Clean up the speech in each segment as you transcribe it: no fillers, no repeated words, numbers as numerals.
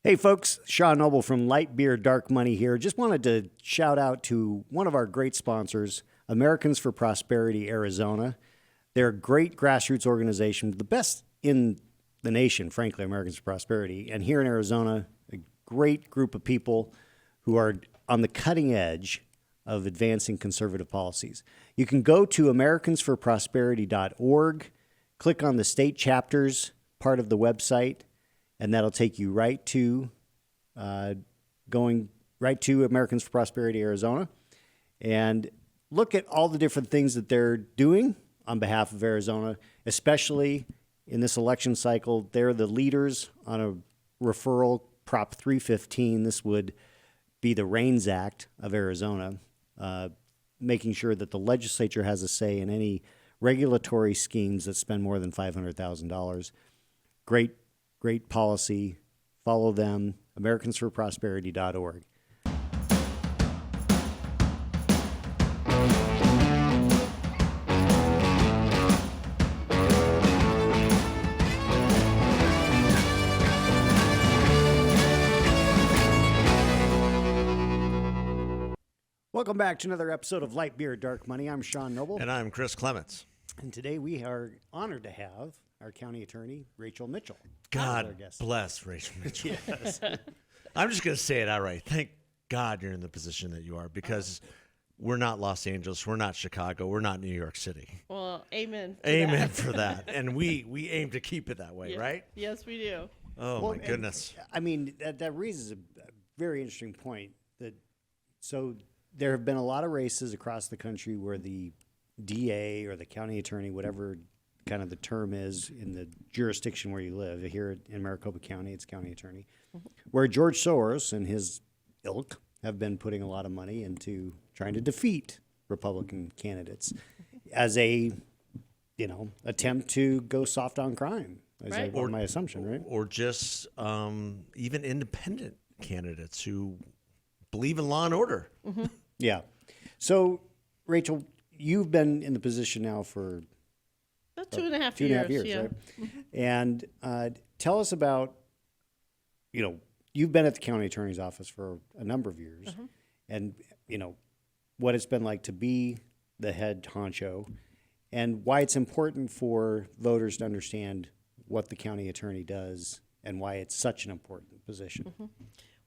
Hey folks, Sean Noble from Light Beer Dark Money here. Just wanted to shout out to one of our great sponsors, Americans for Prosperity Arizona. They're a great grassroots organization, the best in the nation, frankly, Americans for Prosperity. And here in Arizona, a great group of people who are on the cutting edge of advancing conservative policies. You can go to americansforprosperity.org, click on the state chapters part of the website, and that'll take you right to Americans for Prosperity Arizona, and look at all the different things that they're doing on behalf of Arizona, especially in this election cycle. They're the leaders on a referral, Prop 315. This would be the REINS Act of Arizona, making sure that the legislature has a say in any regulatory schemes that spend more than $500,000. Great policy. Follow them, americansforprosperity.org. Welcome back to another episode of Light Beer Dark Money. I'm Sean Noble. And I'm Chris Clements. And today we are honored to have our county attorney, Rachel Mitchell. God bless Rachel Mitchell. Yes. I'm just going to say it outright. Thank God you're in the position that you are, because we're not Los Angeles, we're not Chicago, we're not New York City. Well, amen. Amen for that. And we aim to keep it that way, Yeah. right? Yes, we do. Oh, my goodness. I mean, that raises a very interesting point. So there have been a lot of races across the country where the DA or the county attorney, whatever kind of the term is in the jurisdiction where you live, here in Maricopa County, it's county attorney, where George Soros and his ilk have been putting a lot of money into trying to defeat Republican candidates as a, attempt to go soft on crime. Right. Or my assumption, right? Or just even independent candidates who believe in law and order. Mm-hmm. Yeah. So, Rachel, you've been in the position now for About 2.5 2.5 years, yeah. right? And tell us about, you've been at the county attorney's office for a number of years, and, what it's been like to be the head honcho, and why it's important for voters to understand what the county attorney does and why it's such an important position.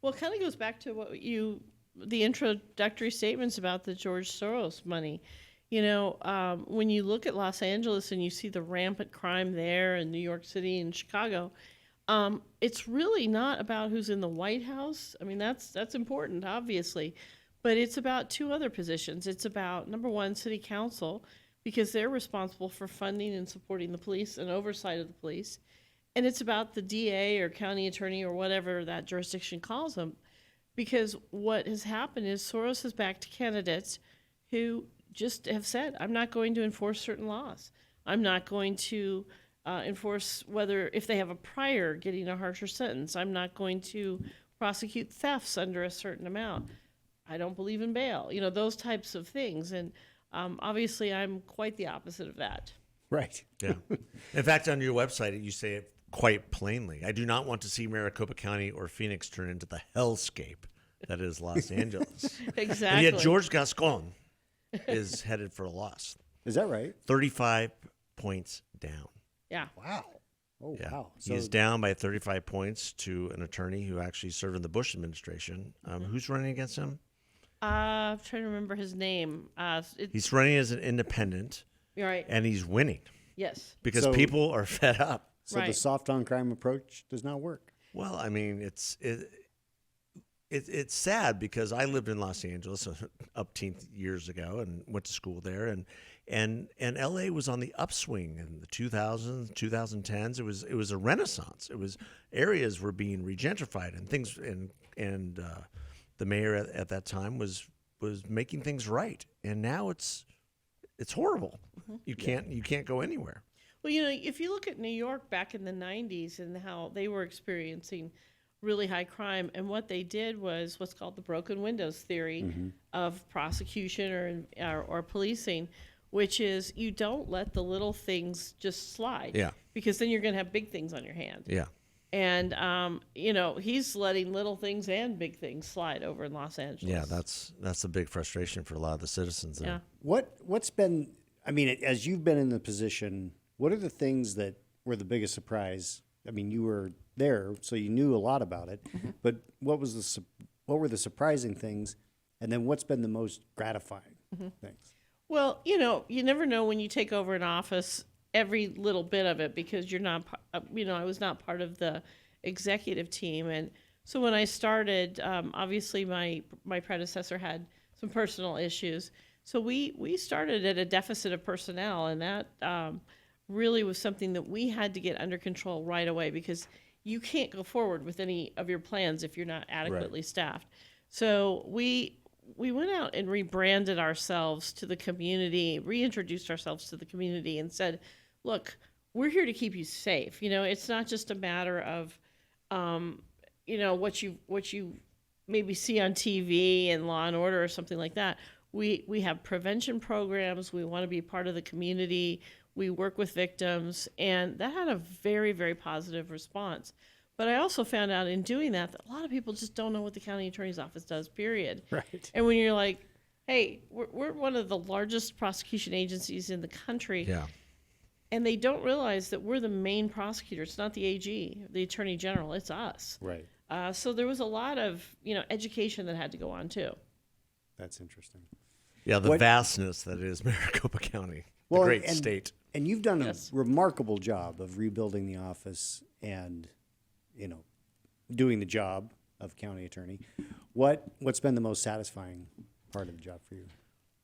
Well, it kind of goes back to the introductory statements about the George Soros money. When you look at Los Angeles and you see the rampant crime there, in New York City and Chicago, it's really not about who's in the White House. I mean, that's important, obviously, but it's about two other positions. It's about, number one, city council, because they're responsible for funding and supporting the police and oversight of the police. And it's about the DA or county attorney or whatever that jurisdiction calls them, because what has happened is Soros has backed candidates who just have said, I'm not going to enforce certain laws. I'm not going to enforce if they have a prior getting a harsher sentence. I'm not going to prosecute thefts under a certain amount. I don't believe in bail. Those types of things. And obviously I'm quite the opposite of that. Right. Yeah. In fact, on your website, you say it quite plainly. I do not want to see Maricopa County or Phoenix turn into the hellscape that is Los Angeles. Exactly. And yet George Gascon is headed for a loss. Is that right? 35 points down. Yeah. Wow. Oh, Yeah. wow. He is down by 35 points to an attorney who actually served in the Bush administration. Who's running against him? I'm trying to remember his name. He's running as an independent. You're right. And he's winning Yes. because people are fed up. So the Right. soft on crime approach does not work. Well, I mean, it's sad because I lived in Los Angeles up to years ago and went to school there, and LA was on the upswing in the 2000s, 2010s. It was a renaissance. It was areas were being regentrified and things, and the mayor at that time was making things right, and now it's horrible. You can't go anywhere. Well, if you look at New York back in the 90s and how they were experiencing really high crime, and what they did was what's called the broken windows theory of prosecution or policing, which is you don't let the little things just slide. Yeah. Because then you're going to have big things on your hand. Yeah. And, he's letting little things and big things slide over in Los Angeles. Yeah, that's a big frustration for a lot of the citizens there. Yeah. What's been, I mean, as you've been in the position, what are the things that were the biggest surprise? I mean, you were there, so you knew a lot about it, but what were the surprising things? And then what's been the most gratifying things? Well, you never know when you take over an office every little bit of it, because you're not, I was not part of the executive team. And so when I started, obviously my predecessor had some personal issues. So we started at a deficit of personnel, and that really was something that we had to get under control right away, because you can't go forward with any of your plans if you're not adequately staffed. So we went out and rebranded ourselves to the community, reintroduced ourselves to the community, and said, look, we're here to keep you safe. It's not just a matter of, what you maybe see on TV and Law and Order or something like that. We have prevention programs. We want to be part of the community. We work with victims, and that had a very, very positive response. But I also found out in doing that a lot of people just don't know what the county attorney's office does, period. Right. And when you're like, hey, we're one of the largest prosecution agencies in the country. Yeah. And they don't realize that we're the main prosecutor. It's not the AG, the Attorney General. It's us. Right. So there was a lot of, education that had to go on, too. That's interesting. Yeah, the vastness that is Maricopa County, the great state. And you've done a remarkable job of rebuilding the office and, doing the job of county attorney. What's been the most satisfying part of the job for you?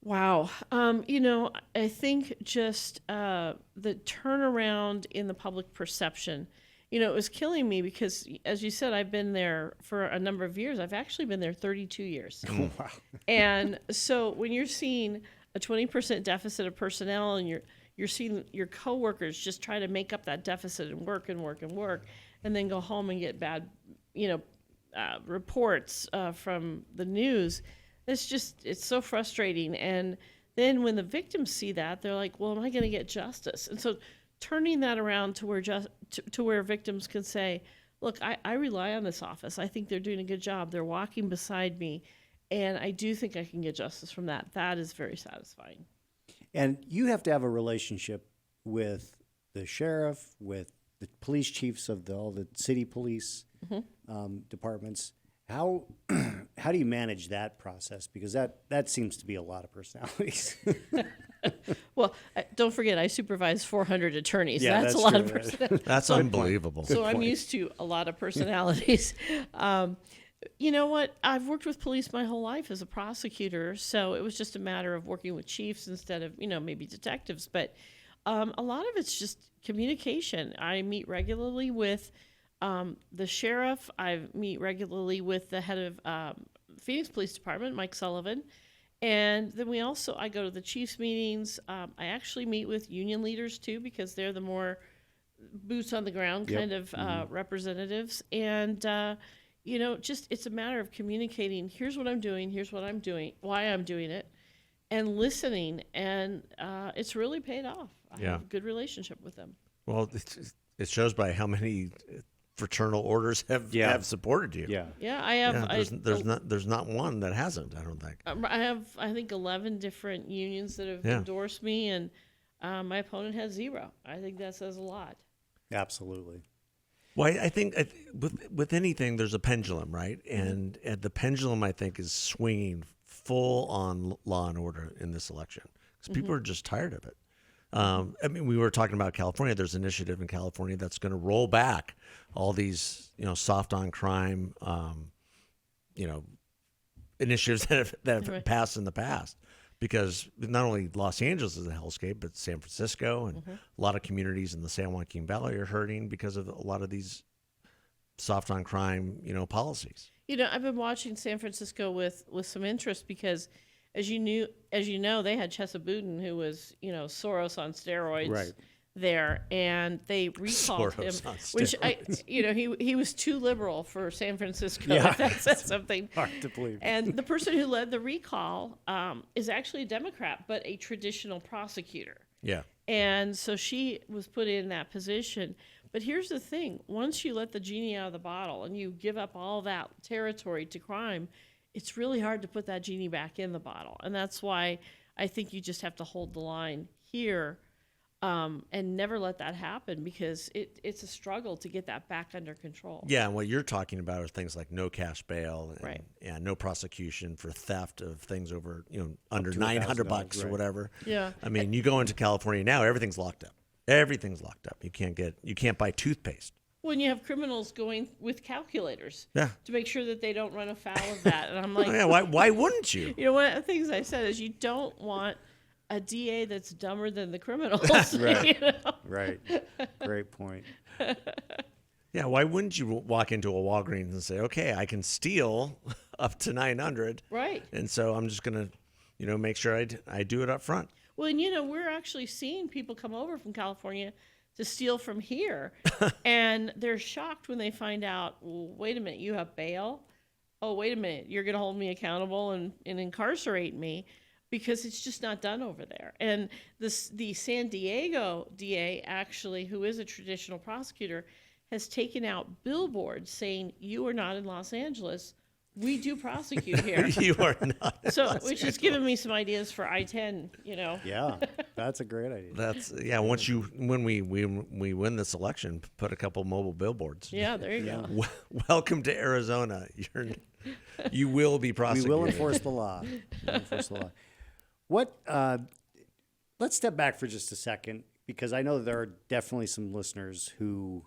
Wow. I think just the turnaround in the public perception, it was killing me because, as you said, I've been there for a number of years. I've actually been there 32 years. Oh, wow. And so when you're seeing a 20% deficit of personnel, and you're seeing your coworkers just try to make up that deficit and work and work and work, and then go home and get bad, reports from the news, it's so frustrating. And then when the victims see that, they're like, well, am I going to get justice? And so turning that around to where to where victims can say, look, I rely on this office. I think they're doing a good job. They're walking beside me, and I do think I can get justice from that. That is very satisfying. And you have to have a relationship with the sheriff, with the police chiefs of all the city police departments. How do you manage that process? Because that seems to be a lot of personalities. Well, don't forget, I supervise 400 attorneys. Yeah, that's a that's lot true, of right? personalities. That's unbelievable. So I'm used to a lot of personalities. You know what? I've worked with police my whole life as a prosecutor, so it was just a matter of working with chiefs instead of, maybe detectives. But a lot of it's just communication. I meet regularly with the sheriff. I meet regularly with the head of Phoenix Police Department, Mike Sullivan. And then I go to the chiefs meetings. I actually meet with union leaders too, because they're the more boots on the ground kind of representatives. And, it's a matter of communicating. Here's what I'm doing. Here's what I'm doing, why I'm doing it, and listening. And it's really paid off. I have a good relationship with them. Well, it shows by how many fraternal orders have supported you. Yeah. Yeah, I have. There's not one that hasn't, I don't think. I have, I think, 11 different unions that have endorsed me, and my opponent has 0. I think that says a lot. Absolutely. Well, I think with anything, there's a pendulum, right? And the pendulum, I think, is swinging full on law and order in this election because people are just tired of it. We were talking about California. There's an initiative in California that's going to roll back all these, soft on crime, initiatives that have passed in the past. Because not only Los Angeles is a hellscape, but San Francisco and a lot of communities in the San Joaquin Valley are hurting because of a lot of these soft on crime, policies. I've been watching San Francisco with some interest because, as you know, they had Chesa Boudin, who was, Soros on steroids there, and they recalled him, which he was too liberal for San Francisco. Yeah. If that says something. Hard to believe. And the person who led the recall is actually a Democrat, but a traditional prosecutor. Yeah. And so she was put in that position. But here's the thing. Once you let the genie out of the bottle and you give up all that territory to crime, it's really hard to put that genie back in the bottle. And that's why I think you just have to hold the line here and never let that happen, because it's a struggle to get that back under control. Yeah, and what you're talking about are things like no cash bail and, Right. and no prosecution for theft of things over, under to $900 $1,000, or right. whatever. Yeah. I mean, you go into California now, everything's locked up. Everything's locked up. You can't buy toothpaste. When you have criminals going with calculators Yeah. to make sure that they don't run afoul of that. And I'm like, Oh, yeah, why wouldn't you? one of the things I said is you don't want a DA that's dumber than the criminals. Right. You know? Right. Great point. Yeah, why wouldn't you walk into a Walgreens and say, okay, I can steal up to 900, Right. and so I'm just going to, make sure I do it up front. Well, and we're actually seeing people come over from California to steal from here, and they're shocked when they find out, well, wait a minute, you have bail? Oh, wait a minute, you're going to hold me accountable and incarcerate me, because it's just not done over there. And the San Diego DA, actually, who is a traditional prosecutor, has taken out billboards saying, you are not in Los Angeles. We do prosecute here. You are not. So, which has given me some ideas for I-10, Yeah, that's a great idea. When we win this election, put a couple mobile billboards. Yeah, there you go. Welcome to Arizona. You will be We prosecuted. will enforce the law. We'll enforce the law. Let's step back for just a second, because I know there are definitely some listeners who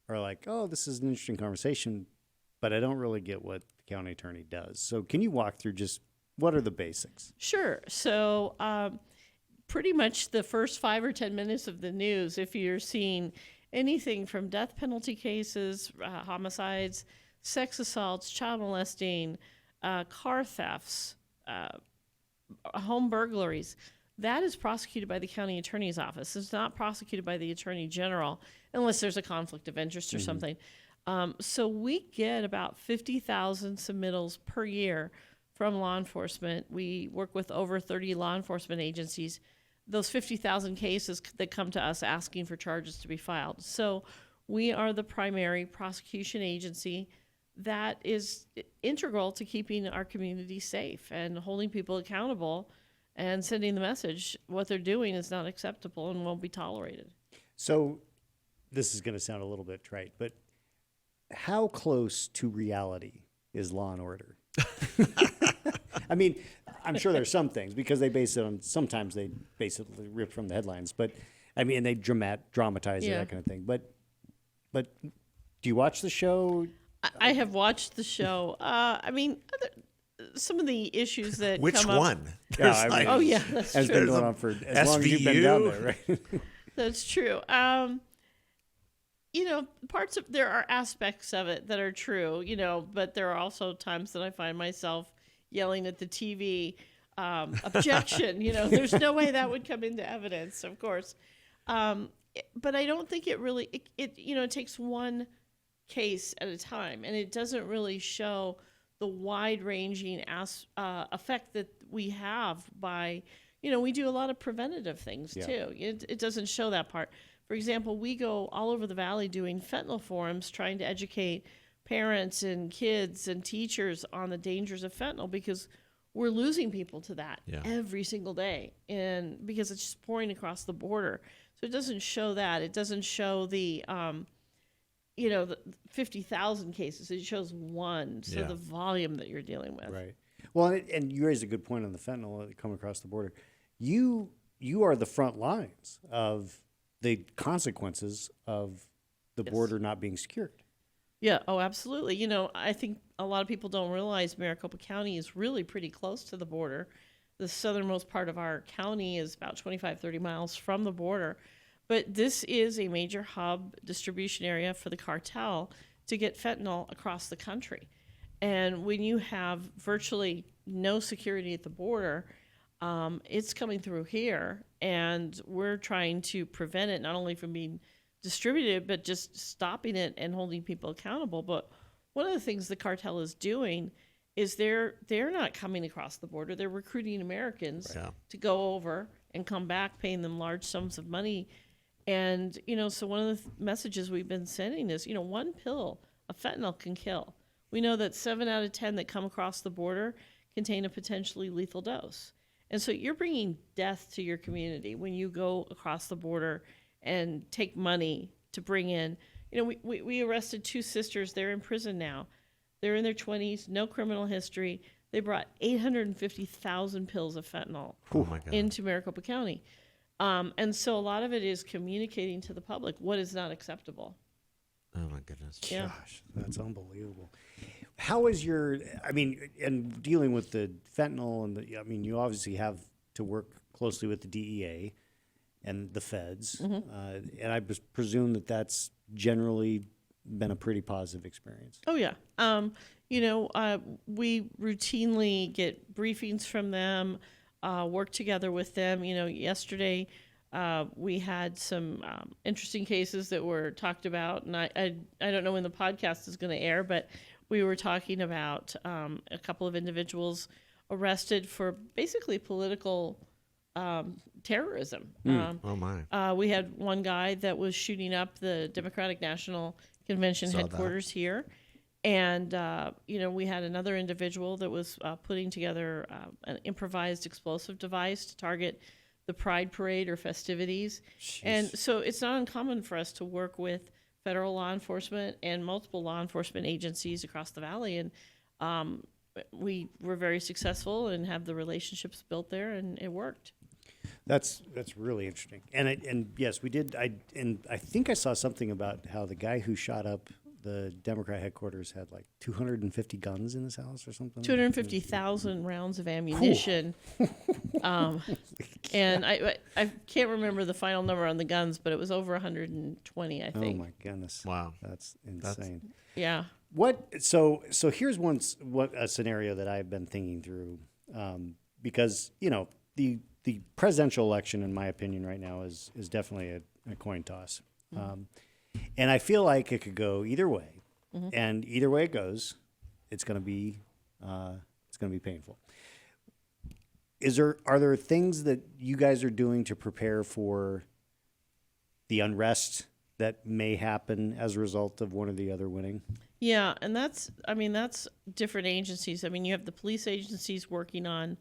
are like, oh, this is an interesting conversation, but I don't really get what the county attorney does. So can you walk through just what are the basics? Sure. So pretty much the first 5 or 10 minutes of the news, if you're seeing anything from death penalty cases, homicides, sex assaults, child molesting, car thefts, home burglaries, that is prosecuted by the county attorney's office. It's not prosecuted by the attorney general unless there's a conflict of interest or something. So we get about 50,000 submittals per year from law enforcement. We work with over 30 law enforcement agencies. Those 50,000 cases that come to us asking for charges to be filed. So we are the primary prosecution agency that is integral to keeping our community safe and holding people accountable and sending the message what they're doing is not acceptable and won't be tolerated. So this is going to sound a little bit trite, but how close to reality is Law and Order? I mean, I'm sure there's some things, because sometimes they basically rip from the headlines, but I mean, they dramatize it, that kind of thing. But do you watch the show? I have watched the show. I mean, some of the issues that Which come up. one? Yeah, I mean, Oh yeah, that's Has true. been going on for as long as you've been down there, right? That's true. There are aspects of it that are true, but there are also times that I find myself yelling at the TV, objection, there's no way that would come into evidence, of course. But I don't think it really, it takes one case at a time, and it doesn't really show the wide-ranging effect that we have by, we do a lot of preventative things too. It doesn't show that part. For example, we go all over the valley doing fentanyl forums, trying to educate parents and kids and teachers on the dangers of fentanyl, because we're losing people to that every single day, and because it's just pouring across the border. So it doesn't show that. It doesn't show the the 50,000 cases. It shows one. So the volume that you're dealing with. Right. Well, and you raised a good point on the fentanyl that come across the border. You are the front lines of the consequences of the border not being secured. Yeah. Oh, absolutely. I think a lot of people don't realize Maricopa County is really pretty close to the border. The southernmost part of our county is about 25, 30 miles from the border. But this is a major hub distribution area for the cartel to get fentanyl across the country. And when you have virtually no security at the border, it's coming through here, and we're trying to prevent it not only from being distributed, but just stopping it and holding people accountable. But one of the things the cartel is doing is they're not coming across the border. They're recruiting Americans to go over and come back, paying them large sums of money And, so one of the messages we've been sending is, one pill of fentanyl can kill. We know that 7 out of 10 that come across the border contain a potentially lethal dose. And so you're bringing death to your community when you go across the border and take money to bring in. We arrested 2 sisters. They're in prison now. They're in their 20s, no criminal history. They brought 850,000 pills of fentanyl into Maricopa County. And so a lot of it is communicating to the public what is not acceptable. Oh, my goodness. Yeah. Gosh, that's unbelievable. How is and dealing with the fentanyl you obviously have to work closely with the DEA and the feds. And I presume that that's generally been a pretty positive experience. Oh, yeah. We routinely get briefings from them, work together with them. Yesterday we had some interesting cases that were talked about, and I don't know when the podcast is going to air, but we were talking about a couple of individuals arrested for basically political terrorism. Oh, my. We had one guy that was shooting up the Democratic National Convention headquarters here. And, we had another individual that was putting together an improvised explosive device to target the Pride Parade or festivities. Jeez. And so it's not uncommon for us to work with federal law enforcement and multiple law enforcement agencies across the valley. And we were very successful and have the relationships built there, and it worked. That's really interesting. And yes, we did. I think I saw something about how the guy who shot up the Democrat headquarters had like 250 guns in his house or something. 250,000 rounds of ammunition. And I can't remember the final number on the guns, but it was over 120, I think. Oh my goodness! Wow, that's insane. Yeah. So here's a scenario that I've been thinking through, because the presidential election, in my opinion, right now is definitely a coin toss. And I feel like it could go either way, and either way it goes, it's going to be painful. Are there things that you guys are doing to prepare for the unrest that may happen as a result of one or the other winning? Yeah, and that's different agencies. You have the police agencies working on,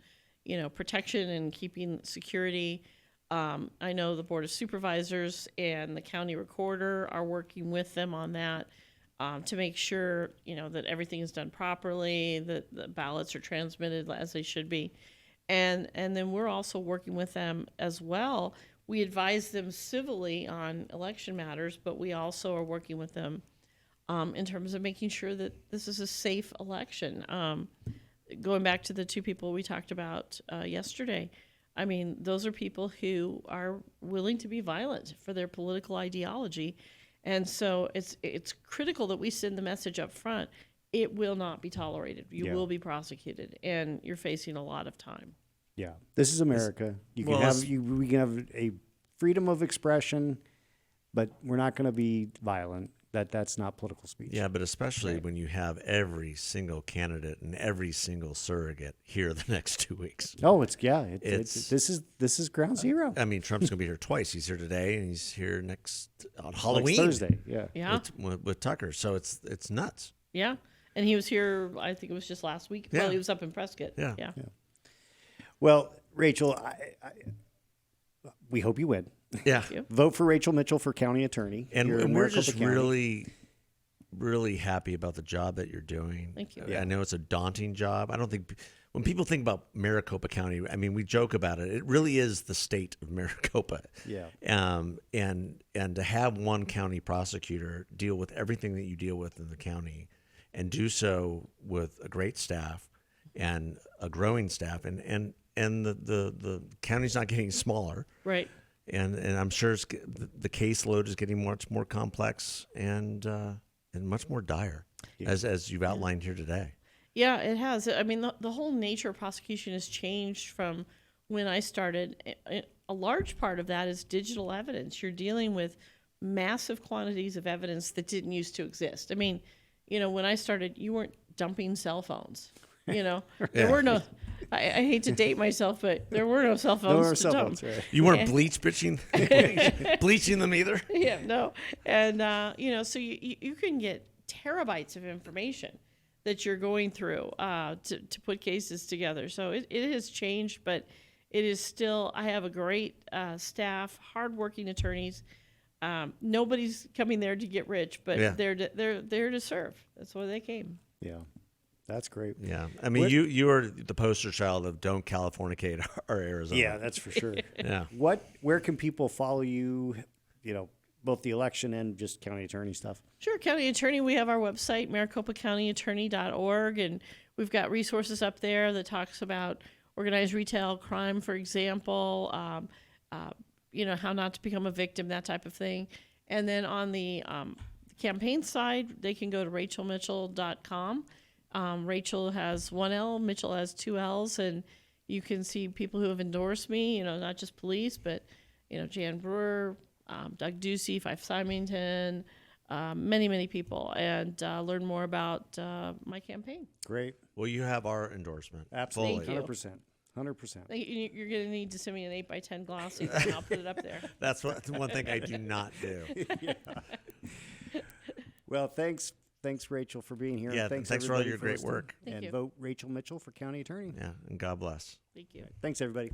protection and keeping security. I know the Board of Supervisors and the county recorder are working with them on that to make sure, that everything is done properly, that the ballots are transmitted as they should be. And then we're also working with them as well. We advise them civilly on election matters, but we also are working with them in terms of making sure that this is a safe election. Going back to the 2 people we talked about yesterday, those are people who are willing to be violent for their political ideology. And so it's critical that we send the message up front. It will not be tolerated. You will be prosecuted, and you're facing a lot of time. Yeah. This is America. We can have a freedom of expression, but we're not going to be violent. That's not political speech. Yeah, but especially when you have every single candidate and every single surrogate here the next 2 weeks. Oh, this is ground zero. Trump's going to be here twice. He's here today, and he's here on Halloween, Thursday. Yeah. with Tucker. So it's nuts. Yeah, and he was here. I think it was just last week. Yeah. Well, he was up in Prescott. Yeah. Well, Rachel, we hope you win. Yeah. Vote for Rachel Mitchell for county attorney. And we're Maricopa just County. really, really happy about the job that you're doing. Thank you. I know it's a daunting job. I don't think when people think about Maricopa County, we joke about it. It really is the state of Maricopa. Yeah. And to have one county prosecutor deal with everything that you deal with in the county, and do so with a great staff and a growing staff, and the county's not getting smaller. Right. And I'm sure the caseload is getting much more complex and much more dire, as you've outlined here today. Yeah, it has. The whole nature of prosecution has changed from when I started. A large part of that is digital evidence. You're dealing with massive quantities of evidence that didn't used to exist. When I started, you weren't dumping cell phones. There I hate to date myself, but there were no cell phones. No more to cell dump. phones, right? You weren't bleaching them either. Yeah, no. And, so you can get terabytes of information that you're going through to put cases together. So it has changed, but it is still, I have a great staff, hardworking attorneys. Nobody's coming there to get rich, but Yeah. they're there to serve. That's why they came. Yeah, that's great. Yeah, I mean, you are the poster child of don't Californicate our Arizona. Yeah, that's for sure. Yeah. Where can people follow you? Both the election and just county attorney stuff. Sure, County Attorney, we have our website, maricopacountyattorney.org, and we've got resources up there that talks about organized retail crime, for example, how not to become a victim, that type of thing. And then on the campaign side, they can go to rachelmitchell.com. Rachel has one L, Mitchell has two L's, and you can see people who have endorsed me, not just police, but, Jan Brewer, Doug Ducey, Fife Symington, many, many people, and learn more about my campaign. Great. Well, you have our endorsement. Absolutely. Thank you. 100%. 100%. You're going to need to send me an 8x10 glossy, and I'll put it up there. That's one thing I do not do. Well, thanks, Rachel, for being here. Yeah, and thanks for all everybody your great listening. work. Thank And you. vote Rachel Mitchell for county attorney. Yeah, and God bless. Thank you. Thanks, everybody.